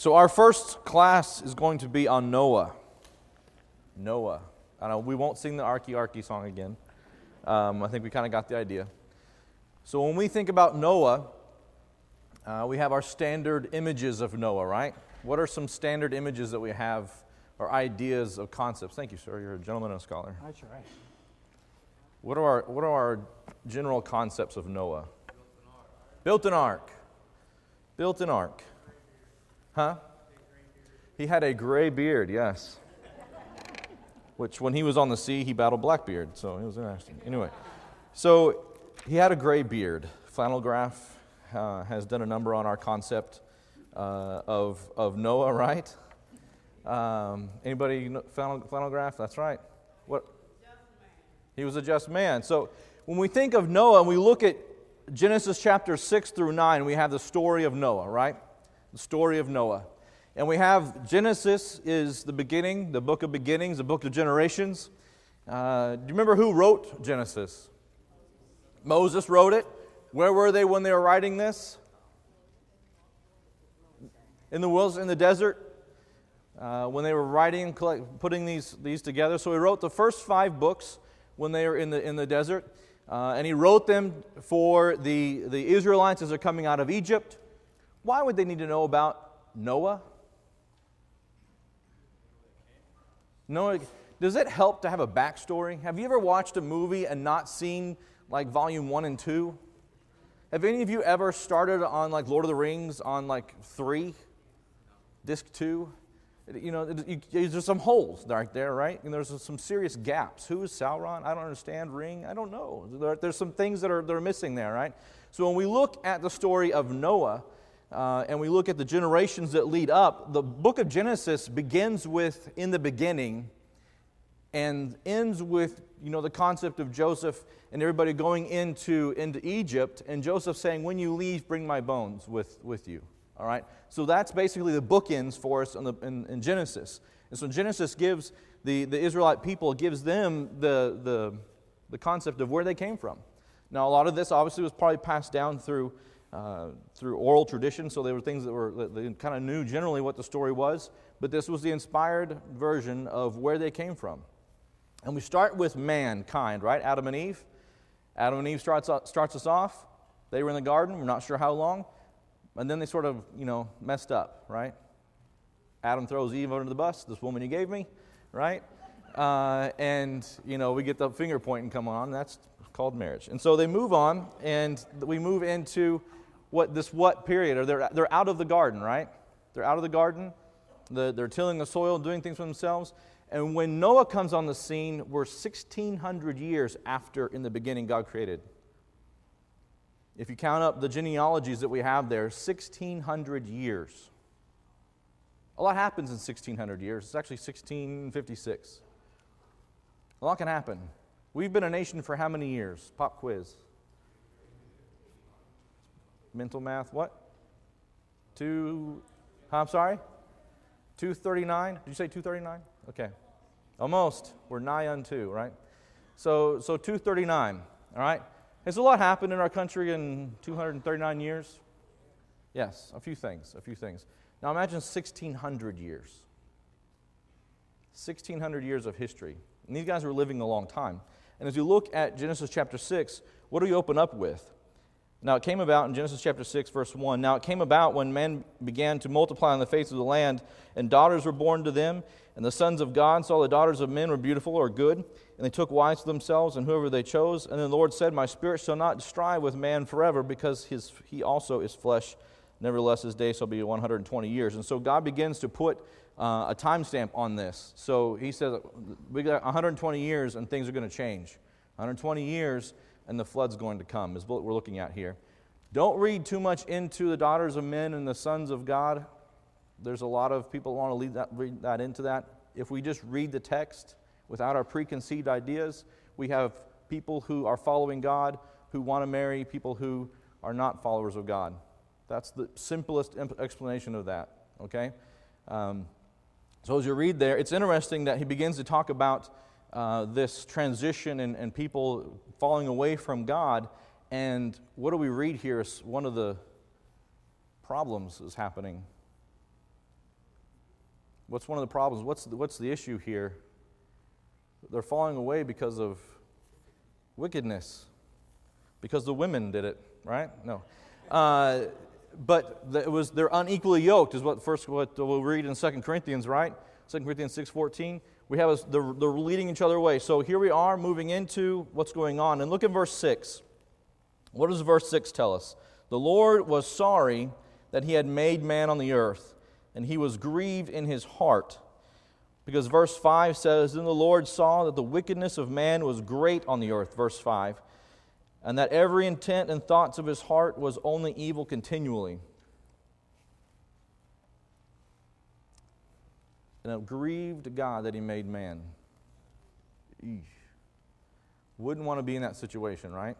So our first class is going to be on Noah. Noah. I know we won't sing the Arky Arky song again. I think we kind of got the idea. So when we think about Noah, we have our standard images of Noah, right? What are some standard images that we have, or ideas of concepts? Thank you, sir. You're a gentleman and a scholar. That's right. What are our general concepts of Noah? Built an ark. Built an ark. Huh? He had a gray beard, yes. Which, when he was on the sea, he battled Blackbeard, so it was interesting. Anyway, so he had a gray beard. Flannel Graph has done a number on our concept of Noah, right? Anybody know Flannel Graph? That's right. What? He was a just man. So when we think of Noah and we look at Genesis chapter 6 through 9, we have the story of Noah, right? The story of Noah. And we have Genesis is the beginning, the book of beginnings, the book of generations. Do you remember who wrote Genesis? Moses wrote it. Where were they when they were writing this? In the wilderness, in the desert, when they were writing, putting these together. So he wrote the first 5 books when they were in the desert. And he wrote them for the Israelites as they're coming out of Egypt. Why would they need to know about Noah? Noah, does it help to have a backstory? Have you ever watched a movie and not seen like volume 1 and 2? Have any of you ever started on like Lord of the Rings on like 3, disc 2? You know, there's some holes right there, right? And there's some serious gaps. Who is Sauron? I don't understand. Ring? I don't know. There's some things that are missing there, right? So when we look at the story of Noah, and we look at the generations that lead up, the book of Genesis begins with in the beginning and ends with, the concept of Joseph and everybody going into Egypt, and Joseph saying, when you leave, bring my bones with you. All right? So that's basically the bookends for us in Genesis. And so Genesis gives the Israelite people, gives them the concept of where they came from. Now, a lot of this obviously was probably passed down through oral tradition, so there were things that they kind of knew generally what the story was, but this was the inspired version of where they came from. And we start with mankind, right? Adam and Eve. Adam and Eve starts us off. They were in the garden. We're not sure how long. And then they sort of, messed up, right? Adam throws Eve under the bus. This woman you gave me, right? And we get the finger pointing come on. That's called marriage. And so they move on, and we move into what period? Or they're out of the garden, right? They're out of the garden. They're tilling the soil, doing things for themselves. And when Noah comes on the scene, we're 1,600 years after, in the beginning, God created. If you count up the genealogies that we have there, 1,600 years. A lot happens in 1,600 years. It's actually 1,656. A lot can happen. We've been a nation for how many years? Pop quiz. Mental math, what? I'm sorry? 239? Did you say 239? Okay. Almost. We're nigh unto, right? So 239, all right? Has a lot happened in our country in 239 years? Yes, a few things. Now imagine 1,600 years. 1,600 years of history. And these guys were living a long time. And as you look at Genesis chapter 6, what do we open up with? Now it came about in Genesis chapter 6, verse 1. Now it came about when men began to multiply on the face of the land, and daughters were born to them, and the sons of God saw the daughters of men were beautiful or good, and they took wives to themselves, and whoever they chose. And then the Lord said, my spirit shall not strive with man forever, because he also is flesh. Nevertheless, his day shall be 120 years. And so God begins to put a timestamp on this. So he says, we got 120 years and things are going to change. 120 years and the flood's going to come, is what we're looking at here. Don't read too much into the daughters of men and the sons of God. There's a lot of people who want to read that into that. If we just read the text without our preconceived ideas, we have people who are following God who want to marry people who are not followers of God. That's the simplest explanation of that, okay? So as you read there, it's interesting that he begins to talk about this transition and people falling away from God. And what do we read here is one of the problems is happening. What's one of the problems? What's the issue here? They're falling away because of wickedness. Because the women did it, right? No. But they're unequally yoked, is what we'll read in 2 Corinthians, right? 2 Corinthians 6:14. We have they're leading each other away. So here we are moving into what's going on. And look at verse 6. What does verse 6 tell us? The Lord was sorry that he had made man on the earth, and he was grieved in his heart. Because verse 5 says, Then the Lord saw that the wickedness of man was great on the earth, verse 5, and that every intent and thoughts of his heart was only evil continually. And it grieved God that he made man. Eesh. Wouldn't want to be in that situation, right?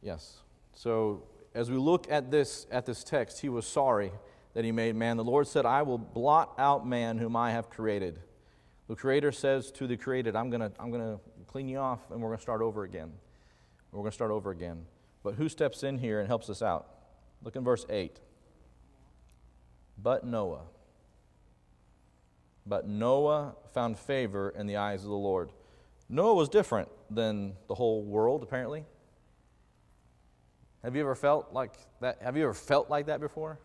Yes. So as we look at this text, he was sorry that he made man. The Lord said, I will blot out man whom I have created. The Creator says to the created, I'm gonna clean you off, and we're going to start over again. But who steps in here and helps us out? Look in verse 8. But Noah found favor in the eyes of the Lord. Noah was different than the whole world, apparently. Have you ever felt like that? Have you ever felt like that before?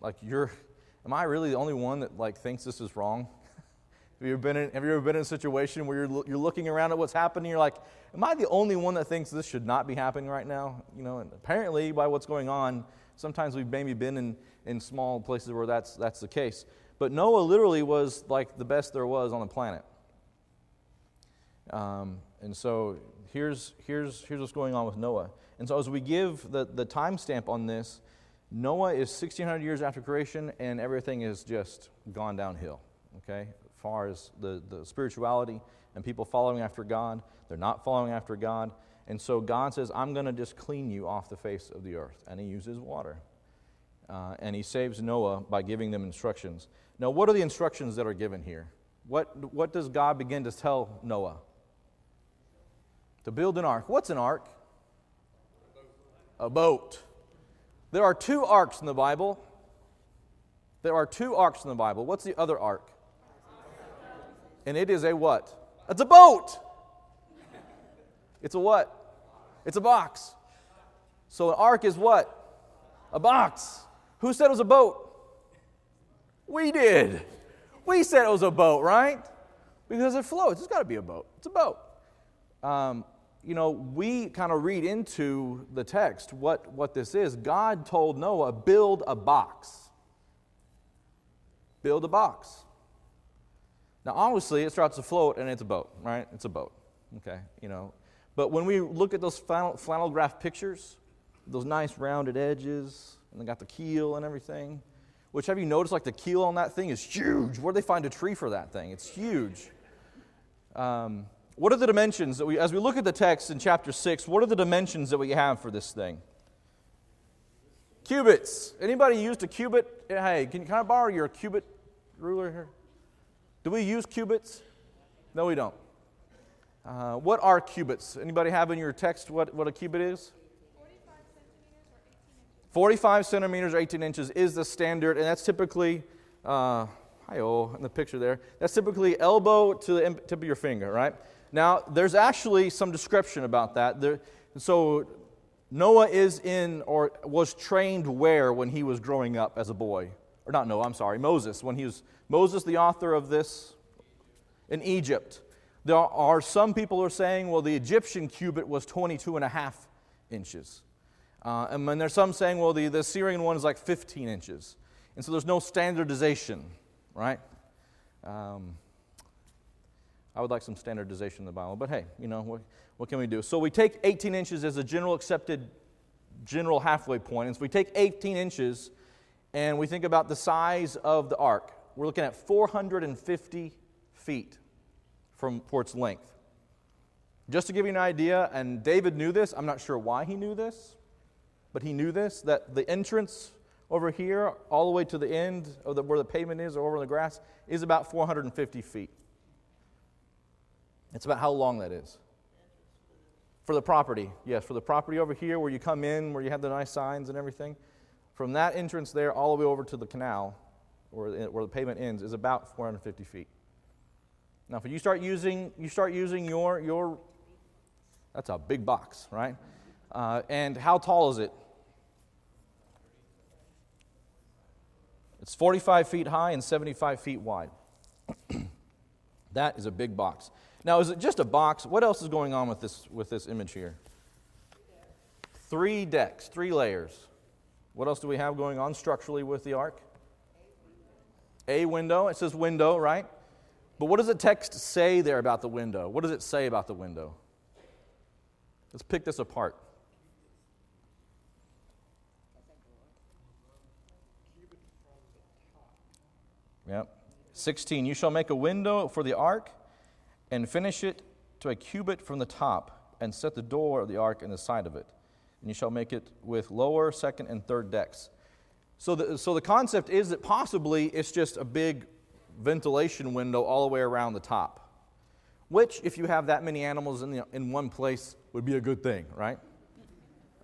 Like am I really the only one that thinks this is wrong? Have you ever been in a situation where you're looking around at what's happening? You're like, am I the only one that thinks this should not be happening right now? And apparently by what's going on, sometimes we've maybe been in small places where that's the case. But Noah literally was like the best there was on the planet. And so here's what's going on with Noah. And so as we give the timestamp on this, Noah is 1,600 years after creation, and everything is just gone downhill, okay? As far as the spirituality and people following after God, they're not following after God. And so God says, I'm going to just clean you off the face of the earth. And he uses water. And he saves Noah by giving them instructions. Now, what are the instructions that are given here? What does God begin to tell Noah? To build an ark. What's an ark? A boat. There are two arks in the Bible. What's the other ark? And it is a what? It's a boat. It's a what? It's a box. So an ark is what? A box. Who said it was a boat? We did. We said it was a boat, right? Because it floats. It's got to be a boat. It's a boat. We kind of read into the text what this is. God told Noah, build a box. Build a box. Now, obviously, it starts to float, and it's a boat, right? It's a boat, okay, But when we look at those flannel graph pictures, those nice rounded edges, and they got the keel and everything, which have you noticed, the keel on that thing is huge. Where'd they find a tree for that thing? It's huge. What are the dimensions that as we look at the text in chapter 6, what are the dimensions that we have for this thing? Cubits. Anybody used a cubit? Hey, can I borrow your cubit ruler here? Do we use cubits? No, we don't. What are cubits? Anybody have in your text what a cubit is? 45 centimeters or 18 inches is the standard, and that's typically, in the picture there, that's typically elbow to the tip of your finger, right? Now, there's actually some description about that. So Noah was trained where when he was growing up as a boy? Or not Noah, I'm sorry, Moses. Moses, the author of this, in Egypt. There are some people who are saying, well, the Egyptian cubit was 22 and a half inches. And then there's some saying, well, the Syrian one is 15 inches. And so there's no standardization, right? I would like some standardization in the Bible. But hey, what can we do? So we take 18 inches as a general halfway point. And so we take 18 inches and we think about the size of the ark. We're looking at 450 feet for its length. Just to give you an idea, and David knew this, I'm not sure why he knew this, but he knew this, that the entrance over here, all the way to the end of where the pavement is, or over the grass, is about 450 feet. It's about how long that is. For the property, yes, for the property over here where you come in, where you have the nice signs and everything, from that entrance there all the way over to the canal, or where the pavement ends, is about 450 feet. Now, if you start using your that's a big box, right? And how tall is it? It's 45 feet high and 75 feet wide. That is a big box. Now, is it just a box? What else is going on with this image here? 3 decks, 3 layers. What else do we have going on structurally with the ark? A window. It says window, right? But what does the text say there about the window? What does it say about the window? Let's pick this apart. Yep. 16, you shall make a window for the ark and finish it to a cubit from the top and set the door of the ark in the side of it. And you shall make it with lower, second, and third decks. So the concept is that possibly it's just a big ventilation window all the way around the top, which, if you have that many animals in one place, would be a good thing, right?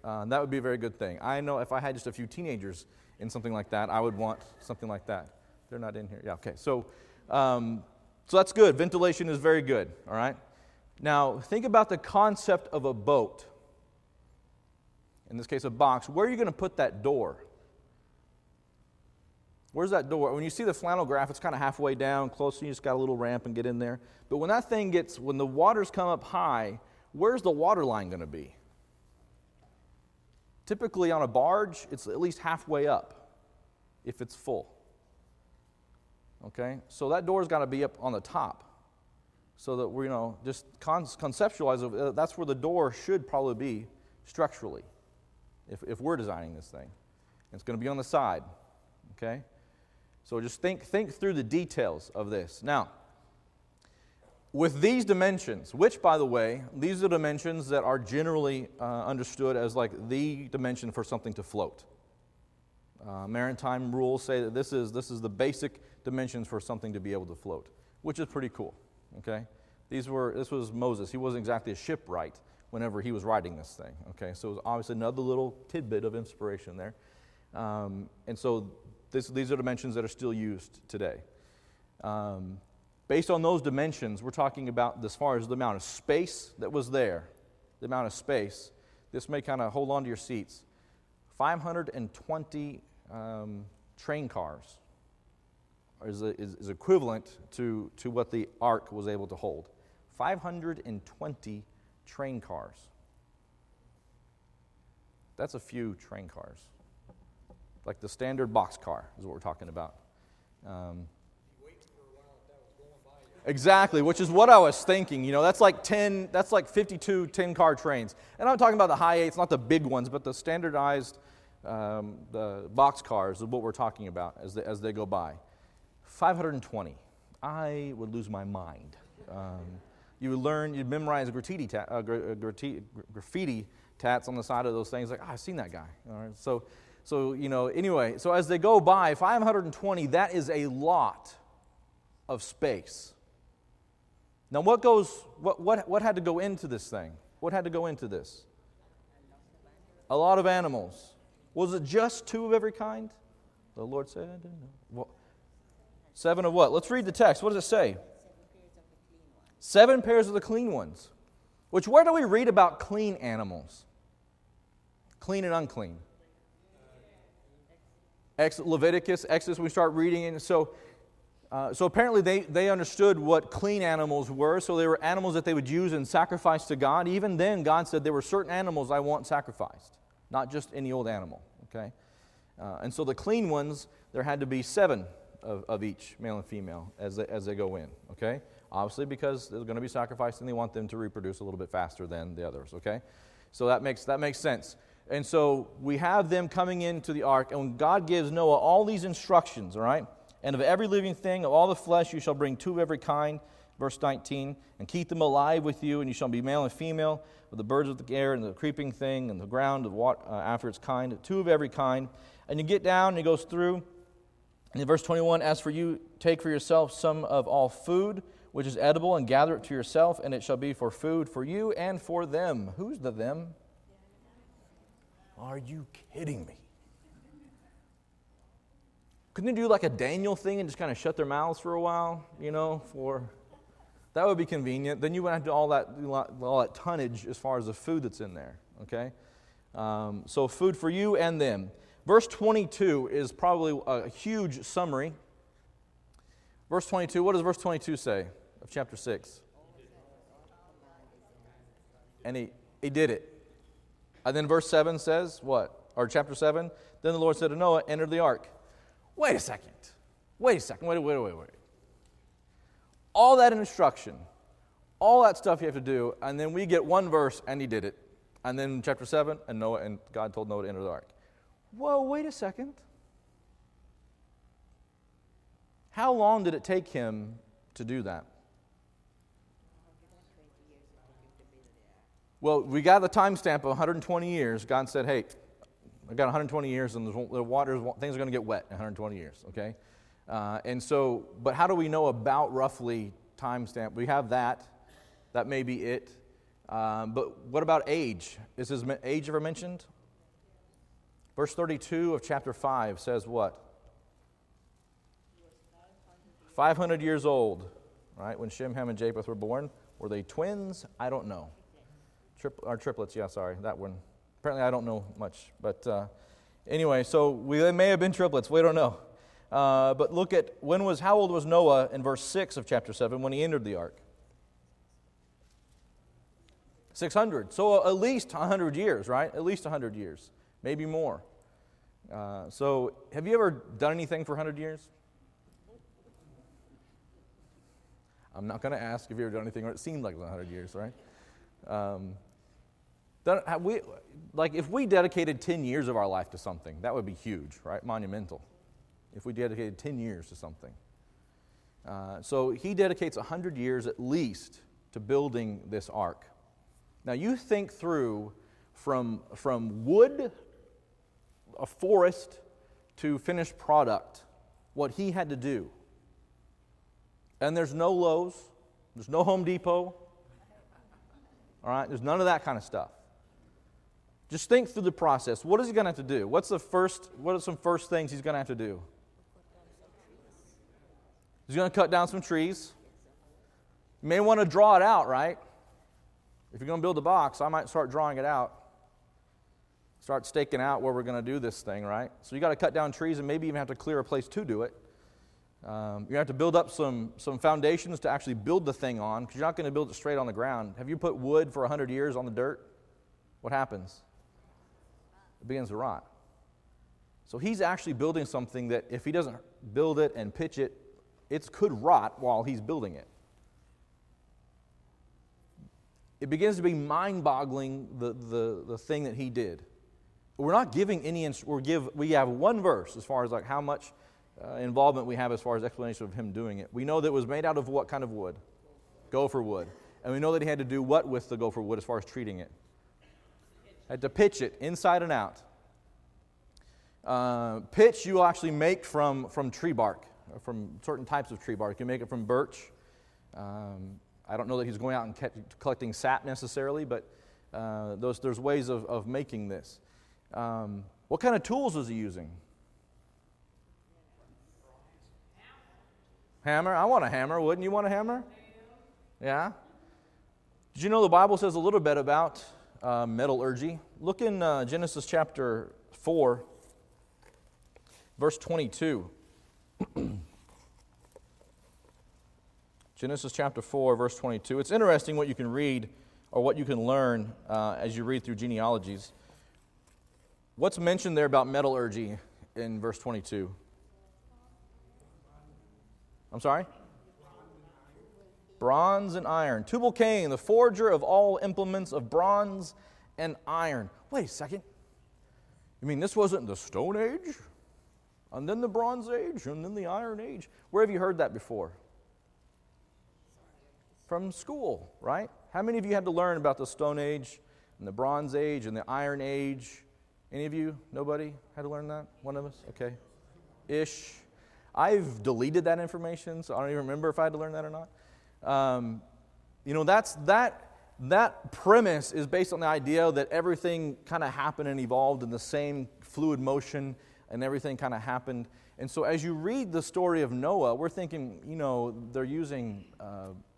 That would be a very good thing. I know if I had just a few teenagers in something like that, I would want something like that. They're not in here. Yeah, okay. So that's good. Ventilation is very good, all right? Now, think about the concept of a boat. In this case, a box. Where are you going to put that door? Where's that door? When you see the flannel graph, it's kind of halfway down, close, and you just got a little ramp and get in there. But when when the waters come up high, where's the water line going to be? Typically on a barge, it's at least halfway up if it's full. Okay? So that door's got to be up on the top so that we're, just conceptualize it. That's where the door should probably be structurally if we're designing this thing. It's going to be on the side. Okay? So just think through the details of this. Now, with these dimensions, which, by the way, these are dimensions that are generally understood as like the dimension for something to float. Maritime rules say that this is the basic dimensions for something to be able to float, which is pretty cool. Okay, this was Moses. He wasn't exactly a shipwright whenever he was writing this thing. Okay, so it was obviously another little tidbit of inspiration there, and so these are dimensions that are still used today. Based on those dimensions, we're talking about as far as the amount of space that was there, the amount of space. This may kind of hold on to your seats. 520 train cars is equivalent to what the ark was able to hold. 520 train cars. That's a few train cars. Like the standard box car is what we're talking about. Exactly, which is what I was thinking. That's like 52 10-car trains. And I'm talking about the high eights, not the big ones, but the standardized the box cars is what we're talking about as they go by. 520. I would lose my mind. You'd memorize graffiti tats on the side of those things. Like, I've seen that guy. All right, so anyway, so as they go by, 520, that is a lot of space. Now, what had to go into this thing? What had to go into this? A lot of animals. Was it just 2 of every kind? The Lord said, no. 7 of what? Let's read the text. What does it say? 7 pairs of the clean ones. Where do we read about clean animals? Clean and unclean. Leviticus, Exodus, we start reading it. So apparently they understood what clean animals were. So they were animals that they would use in sacrifice to God. Even then, God said there were certain animals I want sacrificed, not just any old animal. Okay, and so the clean ones, there had to be 7 of each, male and female, as they go in. Okay, obviously because they're going to be sacrificed, and they want them to reproduce a little bit faster than the others. Okay, so that makes sense. And so we have them coming into the ark, and God gives Noah all these instructions, all right? And of every living thing, of all the flesh, you shall bring 2 of every kind, verse 19, and keep them alive with you, and you shall be male and female, with the birds of the air, and the creeping thing, and the ground after its kind, 2 of every kind. And you get down, and it goes through, and in verse 21, as for you, take for yourself some of all food, which is edible, and gather it to yourself, and it shall be for food for you and for them. Who's the them? Are you kidding me? Couldn't they do like a Daniel thing and just kind of shut their mouths for a while, that would be convenient. Then you wouldn't have to do all that tonnage as far as the food that's in there, okay? So food for you and them. Verse 22 is probably a huge summary. Verse 22, what does verse 22 say of chapter 6? And he did it. And then verse 7 says what? Or chapter 7, then the Lord said to Noah, enter the ark. Wait a second. Wait. All that instruction, all that stuff you have to do, and then we get one verse, and he did it. And then chapter 7, and God told Noah to enter the ark. Whoa, wait a second. How long did it take him to do that? Well, we got the timestamp of 120 years. God said, hey, I've got 120 years, and things are going to get wet in 120 years, okay? But how do we know about roughly timestamp? We have that. That may be it. But what about age? Is his age ever mentioned? Verse 32 of chapter 5 says what? 500 years old, right? When Shem, Ham, and Japheth were born. Were they twins? I don't know. Triplets, yeah, sorry, that one. Apparently I don't know much. But anyway, so they may have been triplets. We don't know. But look at, how old was Noah in verse 6 of chapter 7 when he entered the ark? 600. So at least 100 years, right? At least 100 years. Maybe more. So have you ever done anything for 100 years? I'm not going to ask if you ever done anything where it seemed like 100 years, right? If we dedicated 10 years of our life to something, that would be huge, right? Monumental. If we dedicated 10 years to something. So he dedicates 100 years at least to building this ark. Now you think through from wood, a forest, to finished product, what he had to do. And there's no Lowe's, there's no Home Depot, all right? There's none of that kind of stuff. Just think through the process. What is he going to have to do? What are some first things he's going to have to do? He's going to cut down some trees. You may want to draw it out, right? If you're going to build a box, I might start drawing it out. Start staking out where we're going to do this thing, right? So you got to cut down trees and maybe even have to clear a place to do it. You have to build up some foundations to actually build the thing on, because you're not going to build it straight on the ground. Have you put wood for 100 years on the dirt? What happens? It begins to rot. So he's actually building something that if he doesn't build it and pitch it, it could rot while he's building it. It begins to be mind-boggling, the thing that he did. We're not giving any, we have one verse as far as like how much involvement we have as far as explanation of him doing it. We know that it was made out of what kind of wood? Gopher wood. And we know that he had to do what with the gopher wood as far as treating it? Had to pitch it inside and out. Pitch you will actually make from tree bark, from certain types of tree bark. You make it from birch. I don't know that he's going out and collecting sap necessarily, but there's ways of making this. What kind of tools was he using? Hammer? I want a hammer. Wouldn't you want a hammer? Yeah? Did you know the Bible says a little bit about metallurgy? Look in Genesis chapter 4, verse 22. Genesis chapter 4, verse 22. It's interesting what you can read or what you can learn as you read through genealogies. What's mentioned there about metallurgy in verse 22? I'm sorry? Bronze and iron. Tubal-Cain, the forger of all implements of bronze and iron. Wait a second. You mean this wasn't the Stone Age? And then the Bronze Age? And then the Iron Age? Where have you heard that before? From school, right? How many of you had to learn about the Stone Age and the Bronze Age and the Iron Age? Any of you? Nobody had to learn that? One of us? Okay. Ish. I've deleted that information, so I don't even remember if I had to learn that or not. That premise is based on the idea that everything kind of happened and evolved in the same fluid motion and everything kind of happened. And so as you read the story of Noah, we're thinking, they're using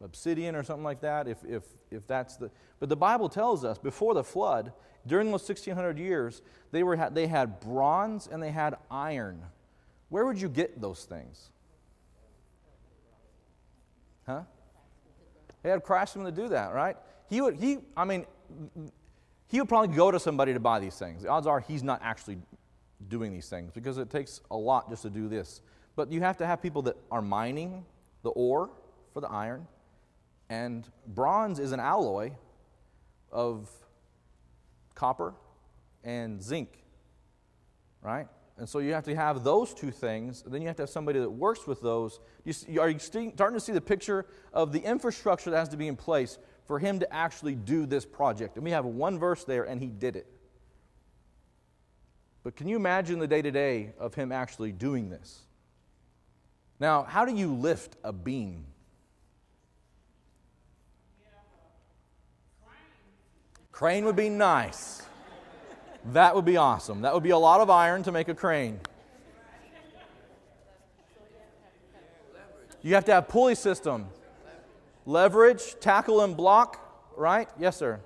obsidian or something like that, if that's the... But the Bible tells us, before the flood, during those 1,600 years, they had bronze and they had iron. Where would you get those things? Huh? They had craftsmen to do that, right? He would probably go to somebody to buy these things. The odds are he's not actually doing these things because it takes a lot just to do this. But you have to have people that are mining the ore for the iron, and bronze is an alloy of copper and zinc, right? And so you have to have those two things, and then you have to have somebody that works with those. Are you starting to see the picture of the infrastructure that has to be in place for him to actually do this project? And we have one verse there, and he did it. But can you imagine the day-to-day of him actually doing this? Now, how do you lift a beam? Crane would be nice. That would be awesome. That would be a lot of iron to make a crane. You have to have pulley system. Leverage, tackle and block, right? Yes, sir.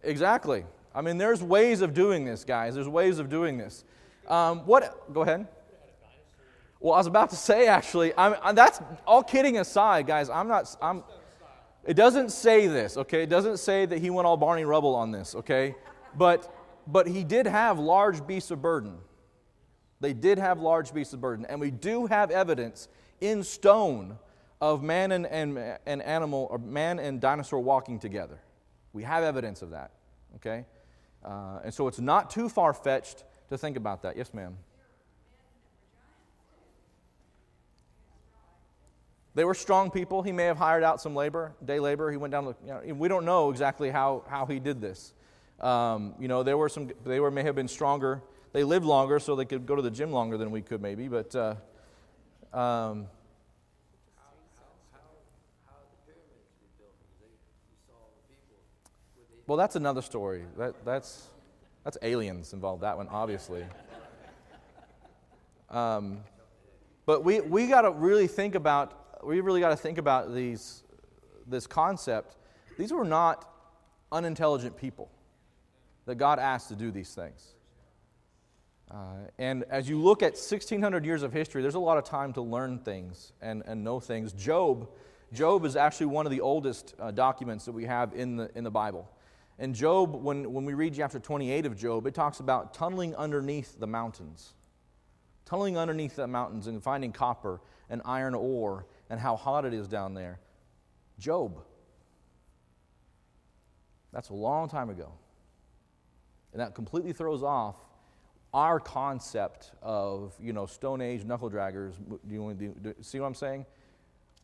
Exactly. I mean, there's ways of doing this, guys. There's ways of doing this. Go ahead. Well, I was about to say, actually, that's all kidding aside, guys. It doesn't say this, okay? It doesn't say that he went all Barney Rubble on this, okay? But he did have large beasts of burden. They did have large beasts of burden, and we do have evidence in stone of man and animal, or man and dinosaur walking together. We have evidence of that, okay? And so it's not too far-fetched to think about that. Yes, ma'am. They were strong people. He may have hired out some day labor. He went down to, we don't know exactly how he did this. They may have been stronger. They lived longer, so they could go to the gym longer than we could maybe, but well, that's another story. That's aliens involved, that one, obviously. But we got to really think about this concept. These were not unintelligent people that God asked to do these things. And as you look at 1,600 years of history, there's a lot of time to learn things and know things. Job is actually one of the oldest documents that we have in the Bible. And Job, when we read chapter 28 of Job, it talks about tunneling underneath the mountains. Tunneling underneath the mountains and finding copper and iron ore and how hot it is down there. Job. That's a long time ago. And that completely throws off our concept of, Stone Age knuckle draggers. See what I'm saying?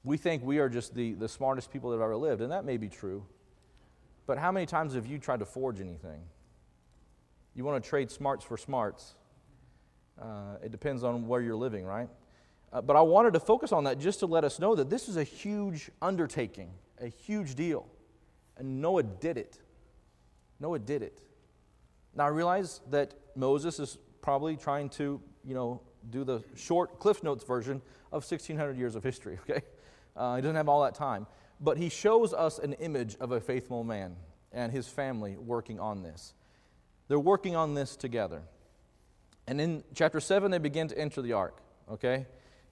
We think we are just the smartest people that have ever lived, and that may be true. But how many times have you tried to forge anything? You want to trade smarts for smarts. It depends on where you're living, right? But I wanted to focus on that just to let us know that this is a huge undertaking, a huge deal. And Noah did it. Noah did it. Now I realize that Moses is probably trying to, do the short Cliff Notes version of 1,600 years of history, okay? He doesn't have all that time. But he shows us an image of a faithful man and his family working on this. They're working on this together. And in chapter 7, they begin to enter the ark, okay?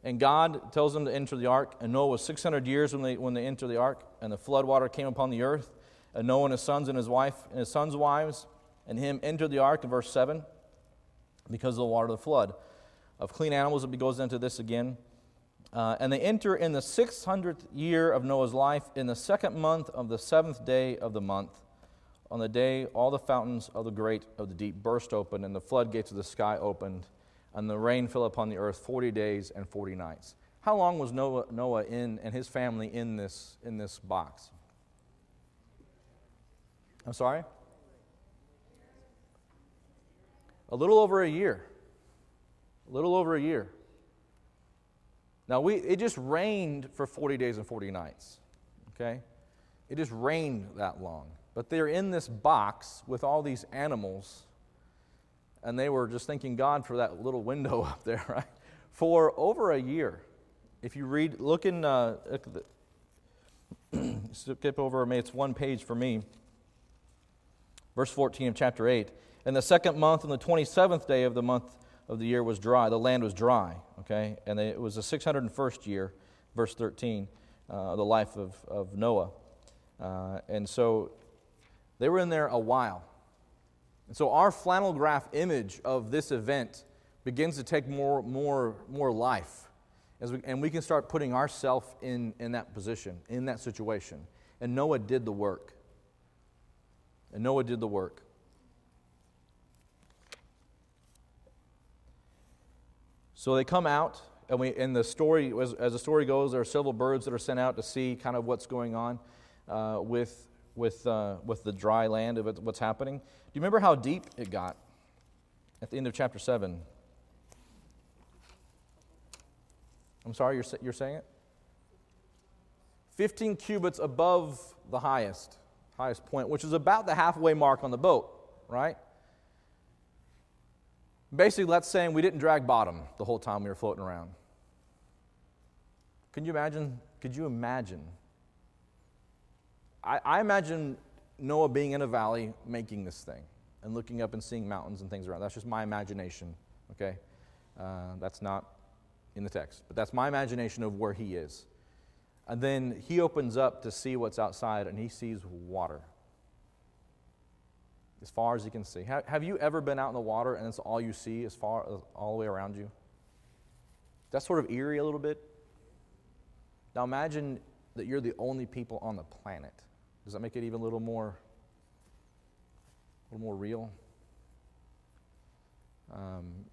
And God tells them to enter the ark. And Noah was 600 years when they entered the ark. And the flood water came upon the earth. And Noah and his sons and his wife and his sons' wives and him entered the ark in verse 7 because of the water of the flood. Of clean animals, it goes into this again. And they enter in the 600th year of Noah's life, in the 2nd month of the 7th day of the month. On the day all the fountains of the great of the deep burst open, and the floodgates of the sky opened, and the rain fell upon the earth 40 days and 40 nights. How long was Noah and his family in this box? I'm sorry? A little over a year. A little over a year. Now, it just rained for 40 days and 40 nights, okay? It just rained that long. But they're in this box with all these animals, And they were just thanking God for that little window up there, right? For over a year. If you read, look in, skip over, maybe it's one page for me. Verse 14 of chapter 8. And the second month, on the 27th day of the month of the year was dry. The land was dry, okay? And it was the 601st year, verse 13, the life of Noah. And so they were in there a while. And so our flannel graph image of this event begins to take more life. And we can start putting ourselves in that position, in that situation. And Noah did the work. So they come out, and the story, as the story goes, there are several birds that are sent out to see kind of what's going on with the dry land, of what's happening. Do you remember how deep it got at the end of chapter 7? I'm sorry, you're saying it? 15 cubits above the highest point, which is about the halfway mark on the boat, right? Basically, that's saying we didn't drag bottom the whole time we were floating around. Can you imagine? Could you imagine? I imagine Noah being in a valley making this thing and looking up and seeing mountains and things around. That's just my imagination, okay? That's not in the text, but that's my imagination of where he is. And then he opens up to see what's outside, and he sees water as far as he can see. Have you ever been out in the water and it's all you see as far all the way around you? That's sort of eerie a little bit. Now imagine that you're the only people on the planet. Does that make it even a little more real?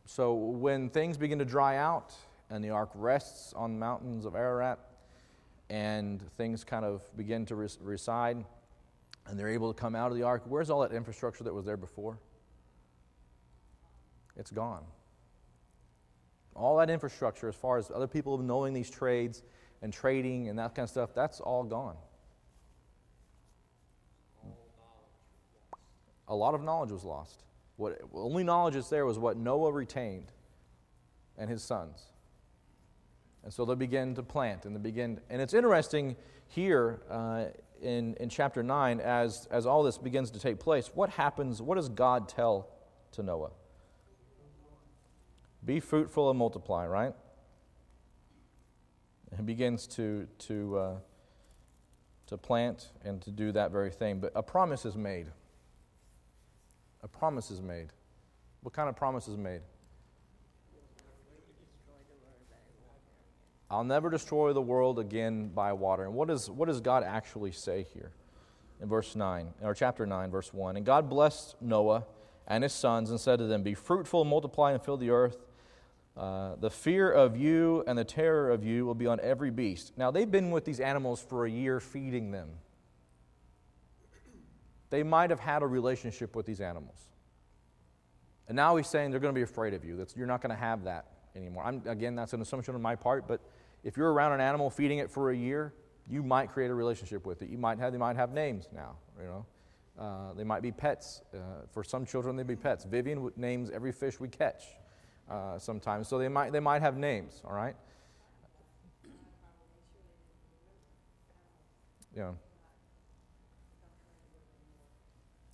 So when things begin to dry out and the ark rests on the mountains of Ararat and things kind of begin to reside and they're able to come out of the ark, where's all that infrastructure that was there before? It's gone. All that infrastructure, as far as other people knowing these trades and trading and that kind of stuff, that's all gone. A lot of knowledge was lost. What only knowledge that's there was what Noah retained and his sons. And so they begin to plant, and it's interesting here in chapter 9, as all this begins to take place, what happens, what does God tell to Noah? Be fruitful and multiply, right? He begins to plant and to do that very thing. But a promise is made. A promise is made. What kind of promise is made? I'll never destroy the world again by water. And what does God actually say here? In verse 9, or chapter 9, verse 1. And God blessed Noah and his sons and said to them, be fruitful, multiply, and fill the earth. The fear of you and the terror of you will be on every beast. Now, they've been with these animals for a year feeding them. They might have had a relationship with these animals. And now he's saying they're going to be afraid of you. You're not going to have that anymore. Again, that's an assumption on my part, but if you're around an animal feeding it for a year, you might create a relationship with it. They might have names now, you know. They might be pets. For some children, they'd be pets. Vivian names every fish we catch sometimes. So they might have names, all right? Yeah.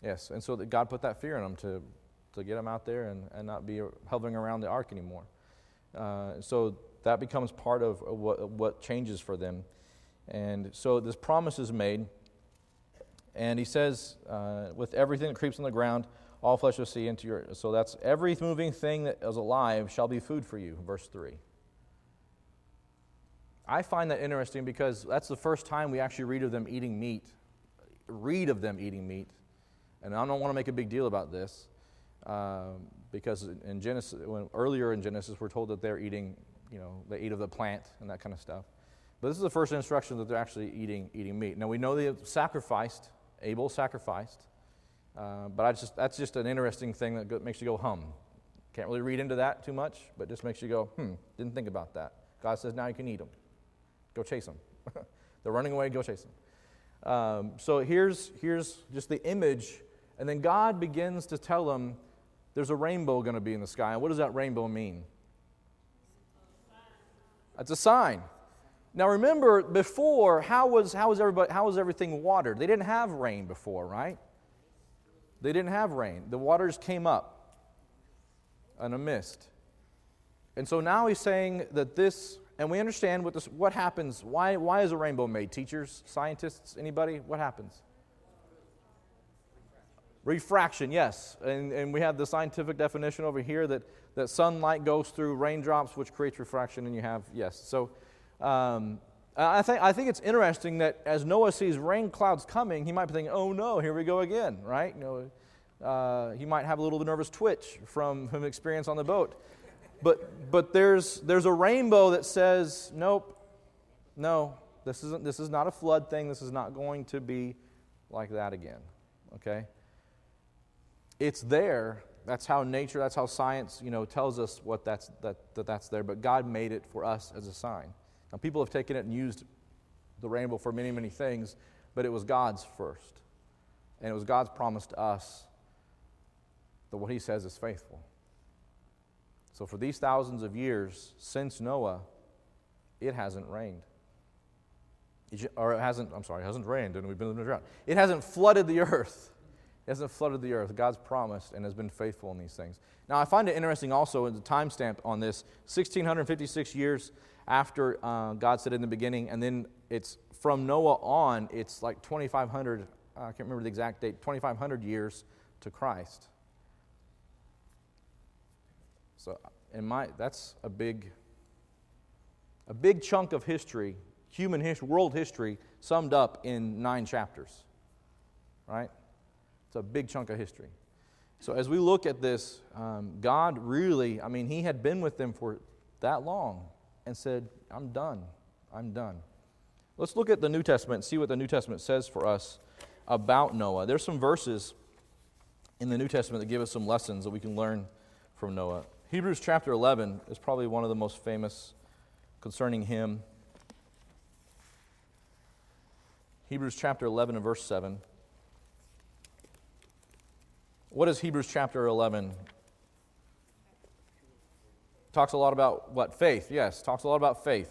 Yes, and so that God put that fear in them to get them out there and not be hovering around the ark anymore. So that becomes part of what changes for them. And so this promise is made. And he says, with everything that creeps on the ground, all flesh will see into your... So that's every moving thing that is alive shall be food for you, verse 3. I find that interesting because that's the first time we actually read of them eating meat. And I don't want to make a big deal about this because in Genesis, earlier in Genesis, we're told that they're eating, they eat of the plant and that kind of stuff. But this is the first instruction that they're actually eating meat. Now we know they sacrificed. Abel sacrificed, but that's just an interesting thing that makes you go hum. Can't really read into that too much, but just makes you go, didn't think about that. God says now you can eat them. Go chase them. They're running away. Go chase them. So here's just the image. And then God begins to tell them there's a rainbow going to be in the sky. And what does that rainbow mean? It's a sign. Now remember, before, how was everything watered? They didn't have rain before, right? They didn't have rain. The waters came up in a mist. And so now he's saying that this, and we understand what happens. Why is a rainbow made? Teachers, scientists, anybody? What happens? Refraction, yes. And we have the scientific definition over here that sunlight goes through raindrops, which creates refraction, and you have, yes. So I think it's interesting that as Noah sees rain clouds coming, he might be thinking, oh no, here we go again, right? He might have a little nervous twitch from experience on the boat. But there's a rainbow that says, nope, no, this is not a flood thing. This is not going to be like that again, okay? It's there. That's how nature, that's how science, tells us that's there. But God made it for us as a sign. Now, people have taken it and used the rainbow for many, many things, but it was God's first. And it was God's promise to us that what He says is faithful. So for these thousands of years since Noah, it hasn't rained. It hasn't rained, and we've been in a drought. It hasn't flooded the earth. It hasn't flooded the earth. God's promised and has been faithful in these things. Now, I find it interesting also in the timestamp on this, 1,656 years after God said in the beginning, and then it's from Noah on, it's like 2,500, I can't remember the exact date, 2,500 years to Christ. So, that's a big chunk of history, human history, world history, summed up in 9 chapters, right? It's a big chunk of history. So as we look at this, God really, He had been with them for that long and said, I'm done. Let's look at the New Testament and see what the New Testament says for us about Noah. There's some verses in the New Testament that give us some lessons that we can learn from Noah. Hebrews chapter 11 is probably one of the most famous concerning him. Hebrews chapter 11 and verse 7. What is Hebrews chapter 11? Talks a lot about what? Faith. Yes, talks a lot about faith.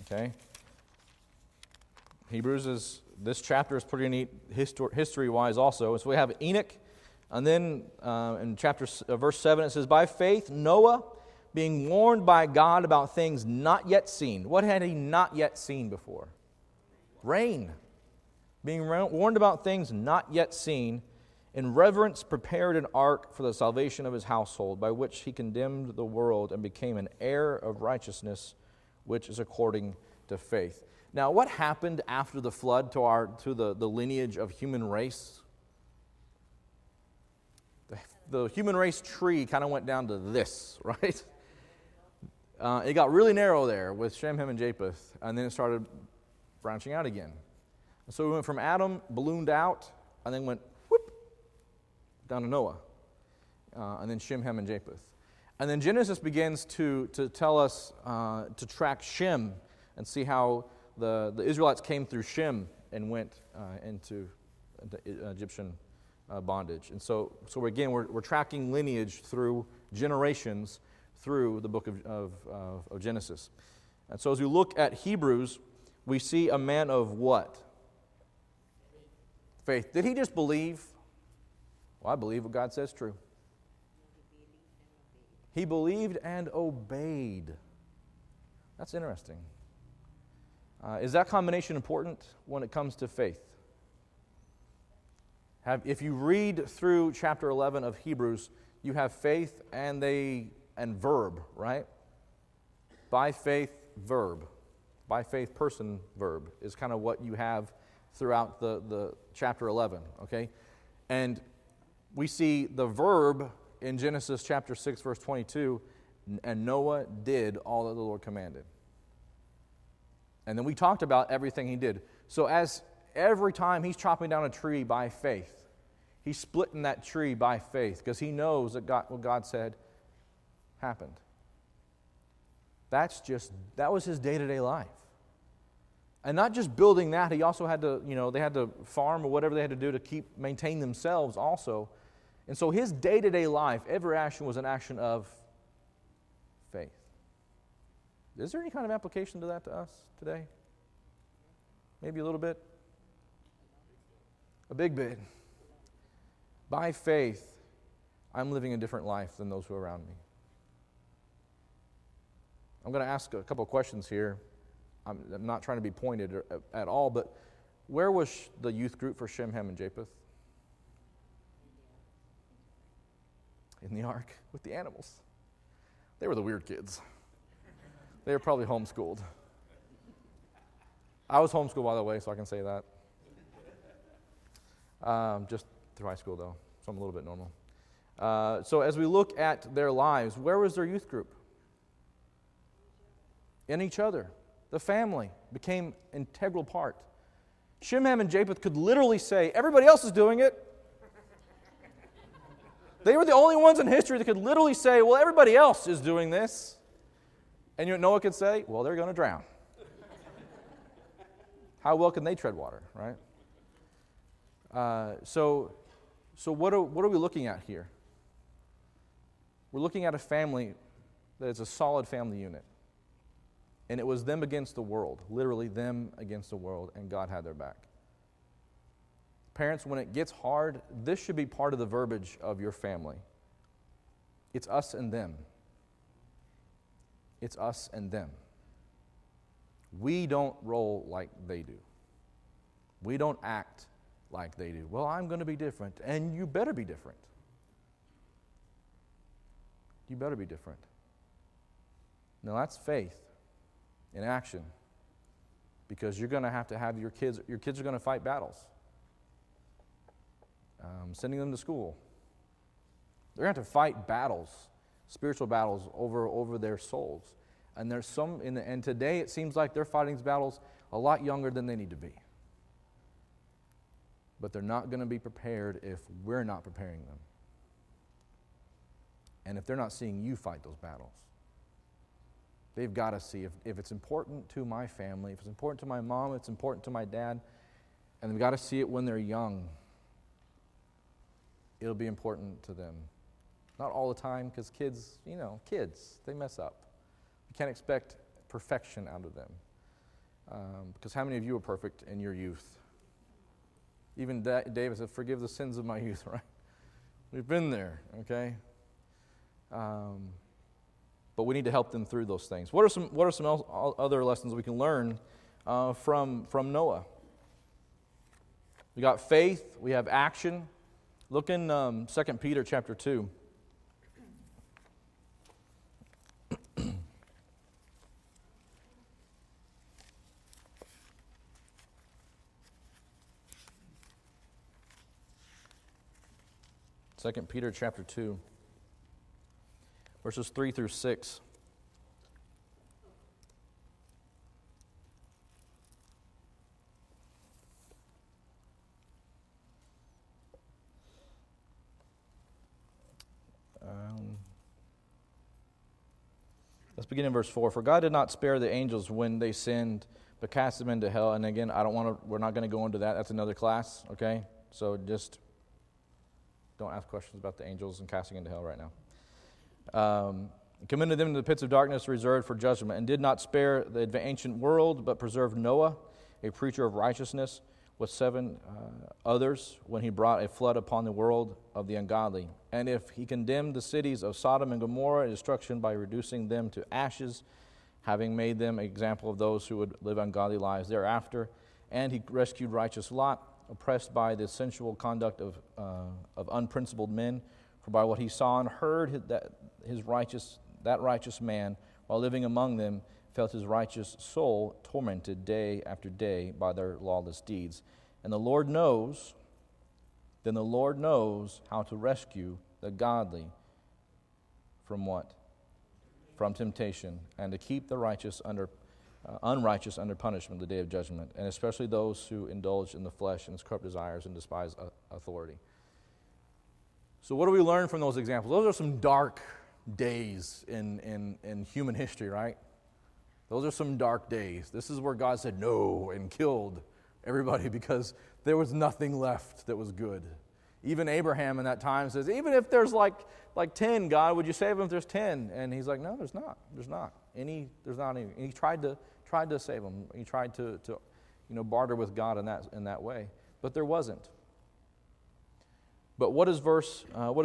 Okay. This chapter is pretty neat history-wise also. So we have Enoch, and then in verse 7 it says, by faith Noah, being warned by God about things not yet seen. What had he not yet seen before? Rain. Being warned about things not yet seen, in reverence prepared an ark for the salvation of his household, by which he condemned the world and became an heir of righteousness, which is according to faith. Now, what happened after the flood to the lineage of human race? The human race tree kind of went down to this, right? It got really narrow there with Shem, Ham, and Japheth, and then it started branching out again. And so we went from Adam, ballooned out, and then went whoop, down to Noah, and then Shem, Ham, and Japheth. And then Genesis begins to tell us to track Shem and see how the Israelites came through Shem and went into Egyptian bondage. And so again, we're tracking lineage through generations through the book of Genesis. And so as we look at Hebrews, we see a man of what? Faith. Did he just believe? Well, I believe what God says is true. He believed and obeyed. That's interesting. Is that combination important when it comes to faith? If you read through chapter 11 of Hebrews, you have faith and verb, right? By faith, verb. By faith, person, verb is kind of what you have throughout the chapter 11, okay? And we see the verb in Genesis chapter 6, verse 22, and Noah did all that the Lord commanded. And then we talked about everything he did. So as every time he's chopping down a tree by faith, he's splitting that tree by faith because he knows that what God said happened. That was his day-to-day life. And not just building that, he also had to, they had to farm or whatever they had to do to maintain themselves also And so his day-to-day life, every action was an action of faith. Is there any kind of application to that to us today? Maybe a little bit? A big bit. By faith, I'm living a different life than those who are around me. I'm going to ask a couple of questions here. I'm not trying to be pointed at all, but where was the youth group for Shem, Ham, and Japheth? In the ark with the animals. They were the weird kids. They were probably homeschooled. I was homeschooled, by the way, so I can say that. Just through high school, though, so I'm a little bit normal. So as we look at their lives, where was their youth group? In each other. The family became an integral part. Shem, Ham, and Japheth could literally say, everybody else is doing it. They were the only ones in history that could literally say, well, everybody else is doing this. And you know what Noah could say? Well, they're going to drown. How well can they tread water, right? So what are we looking at here? We're looking at a family that is a solid family unit. And it was them against the world, literally them against the world, and God had their back. Parents, when it gets hard, this should be part of the verbiage of your family. It's us and them. It's us and them. We don't roll like they do. We don't act like they do. Well, I'm going to be different, and you better be different. You better be different. Now, that's faith in action, because you're going to have your kids are going to fight battles. Sending them to school. They're going to have to fight battles, spiritual battles over their souls. And there's some, and today it seems like they're fighting these battles a lot younger than they need to be. But they're not going to be prepared if we're not preparing them. And if they're not seeing you fight those battles. They've got to see if it's important to my family, if it's important to my mom, if it's important to my dad, and they've got to see it when they're young. It'll be important to them. Not all the time, because kids, they mess up. You can't expect perfection out of them. Because how many of you were perfect in your youth? Even David said, forgive the sins of my youth, right? We've been there, okay? But we need to help them through those things. What are some other lessons we can learn from Noah? We got faith, we have action. Look in 2 Peter chapter 2. Second Peter chapter 2, verses 3 through 6. Let's begin in verse 4. For God did not spare the angels when they sinned, but cast them into hell. And again, we're not going to go into that. That's another class, okay? So just don't ask questions about the angels and casting into hell right now. Committed them to the pits of darkness reserved for judgment, and did not spare the ancient world, but preserved Noah, a preacher of righteousness, with 7 others, when he brought a flood upon the world of the ungodly. And if he condemned the cities of Sodom and Gomorrah to destruction by reducing them to ashes, having made them an example of those who would live ungodly lives thereafter, and he rescued righteous Lot, oppressed by the sensual conduct of unprincipled men, for by what he saw and heard that righteous man, while living among them, felt his righteous soul tormented day after day by their lawless deeds. And the Lord knows how to rescue the godly from what? From temptation, and to keep the unrighteous under punishment the day of judgment, and especially those who indulge in the flesh and its corrupt desires and despise authority. So what do we learn from those examples? Those are some dark days in human history, right? Those are some dark days. This is where God said no and killed everybody because there was nothing left that was good. Even Abraham in that time says, even if there's like 10, God, would you save them if there's 10? And he's like, no, there's not. There's not any. And he tried to save them. He tried to barter with God in that way, but there wasn't. But what does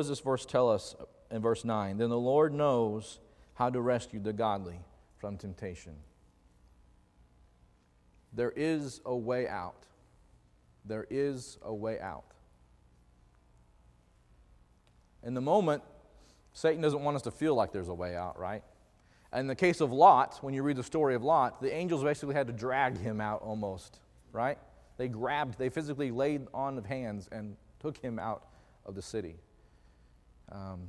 this verse tell us in verse 9? Then the Lord knows how to rescue the godly from temptation. There is a way out. There is a way out. In the moment, Satan doesn't want us to feel like there's a way out, right? And in the case of Lot, when you read the story of Lot, the angels basically had to drag him out almost, right? They physically laid on of hands and took him out of the city.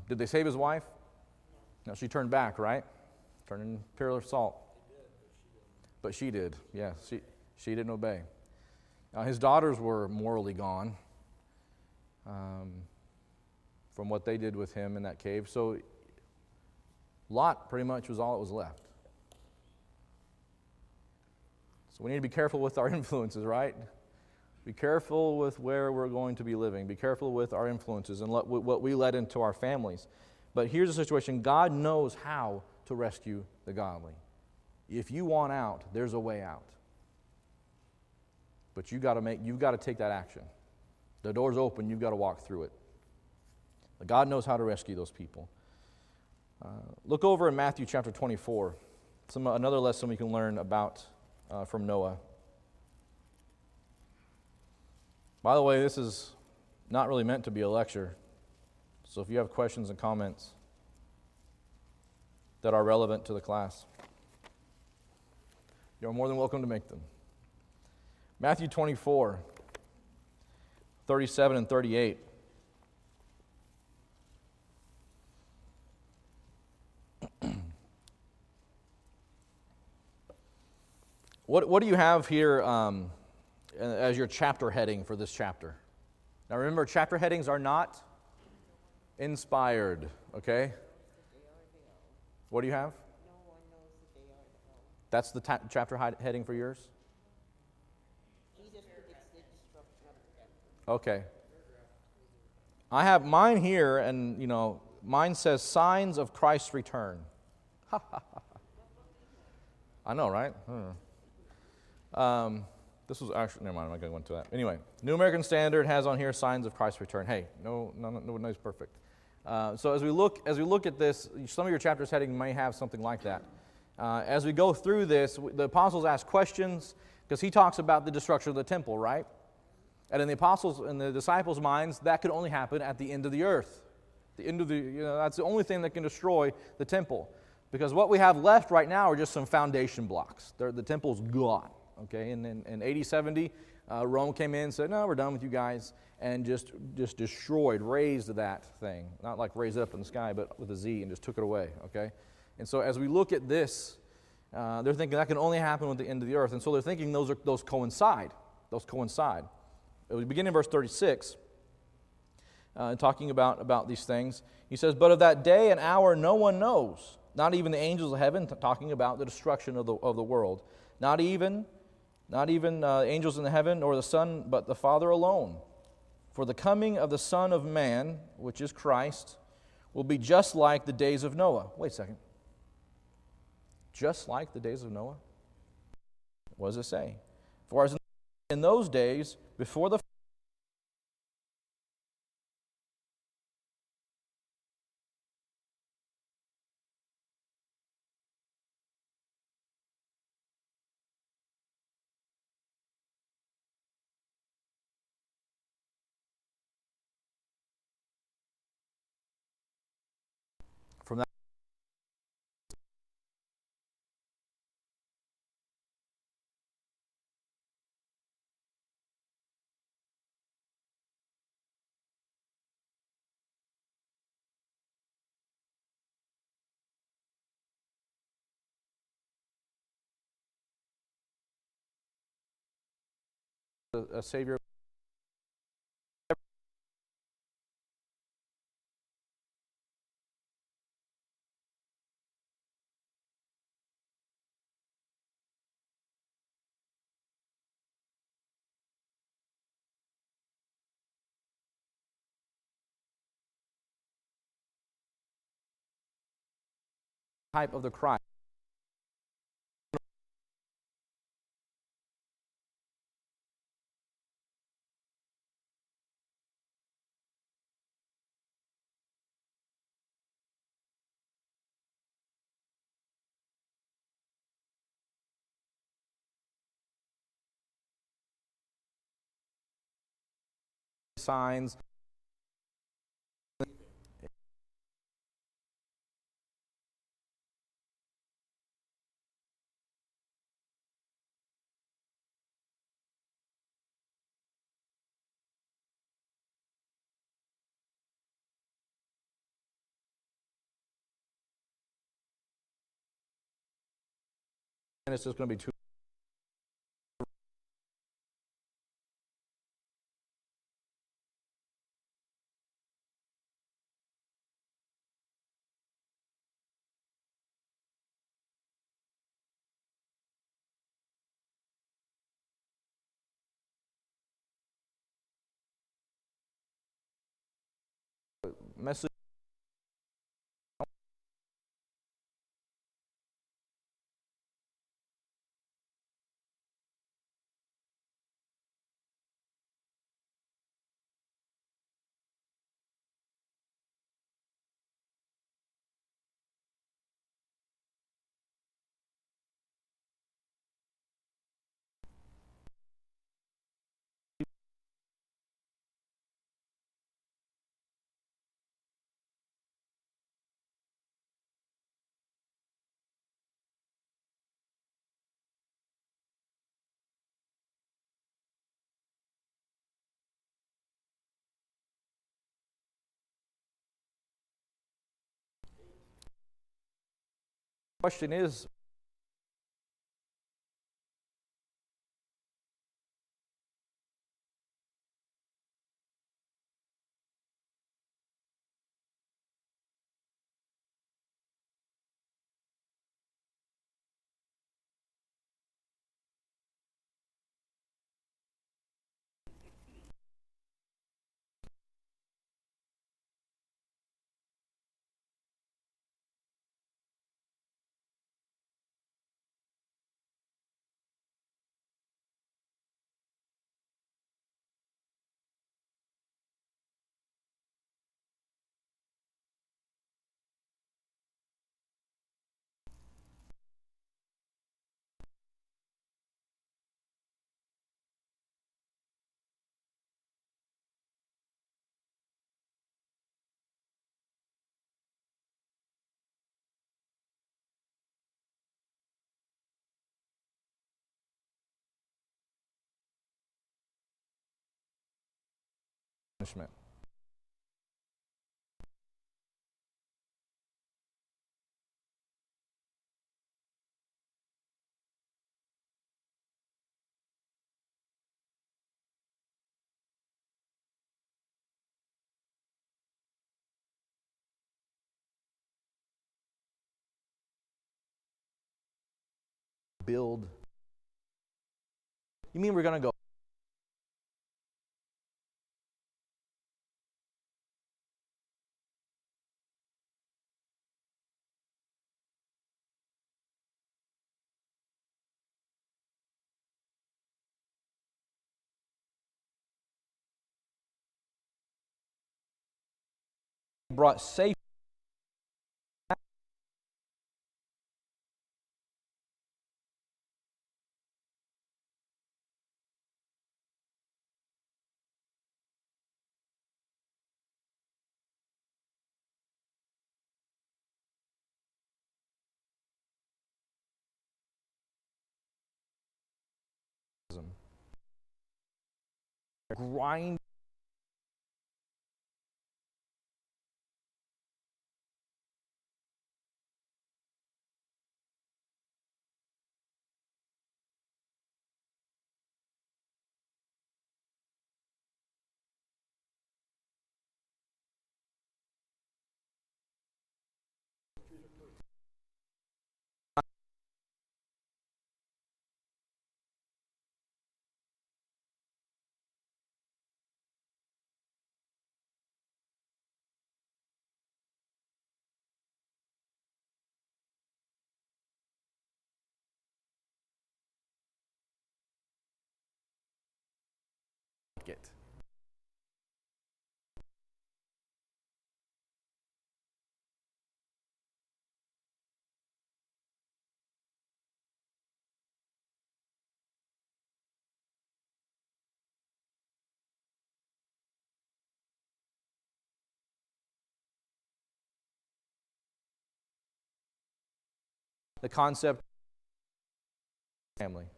Did they save his wife? No, she turned back, right? Turned into a pillar of salt. But she did, yeah. She didn't obey. His daughters were morally gone from what they did with him in that cave. So Lot pretty much was all that was left. So we need to be careful with our influences, right? Be careful with where we're going to be living. Be careful with our influences and what we let into our families. But here's the situation. God knows how to rescue the godly. If you want out, there's a way out. But you've got to take that action. The door's open, you've got to walk through it. But God knows how to rescue those people. Look over in Matthew chapter 24. Another lesson we can learn about from Noah. By the way, this is not really meant to be a lecture. So if you have questions and comments that are relevant to the class, you're more than welcome to make them. Matthew 24, 37 and 38. What do you have here as your chapter heading for this chapter? Now remember, chapter headings are not inspired, okay? What do you have? No one knows the day or the hour. That's the chapter heading for yours? Jesus predicts the destruction of the temple. Okay. I have mine here, and mine says signs of Christ's return. I know, right? This was actually, never mind, I'm not going to go into that. Anyway, New American Standard has on here signs of Christ's return. Hey, nobody's perfect. So as we look at this, some of your chapters heading may have something like that. As we go through this, the apostles ask questions because he talks about the destruction of the temple, right? And in the apostles and the disciples' minds, that could only happen at the end of the earth. That's the only thing that can destroy the temple. Because what we have left right now are just some foundation blocks. The temple's gone. Okay, and then in AD 70, Rome came in and said, no, we're done with you guys, and just destroyed, razed that thing. Not like raised it up in the sky, but with a Z, and just took it away, okay? And so as we look at this, they're thinking that can only happen with the end of the earth, and so they're thinking those coincide. Those coincide. We begin in verse 36, talking about these things. He says, but of that day and hour no one knows, not even the angels of heaven, talking about the destruction of the world, not even angels in the heaven or the Son, but the Father alone. For the coming of the Son of Man, which is Christ, will be just like the days of Noah. Wait a second. Just like the days of Noah? What does it say? For as in those days, before the from that a Savior type of the Christ. Signs. And it's just going to be too. Message. Question is, punishment. Build. You mean we're going to go brought safe grind like it. The concept of family.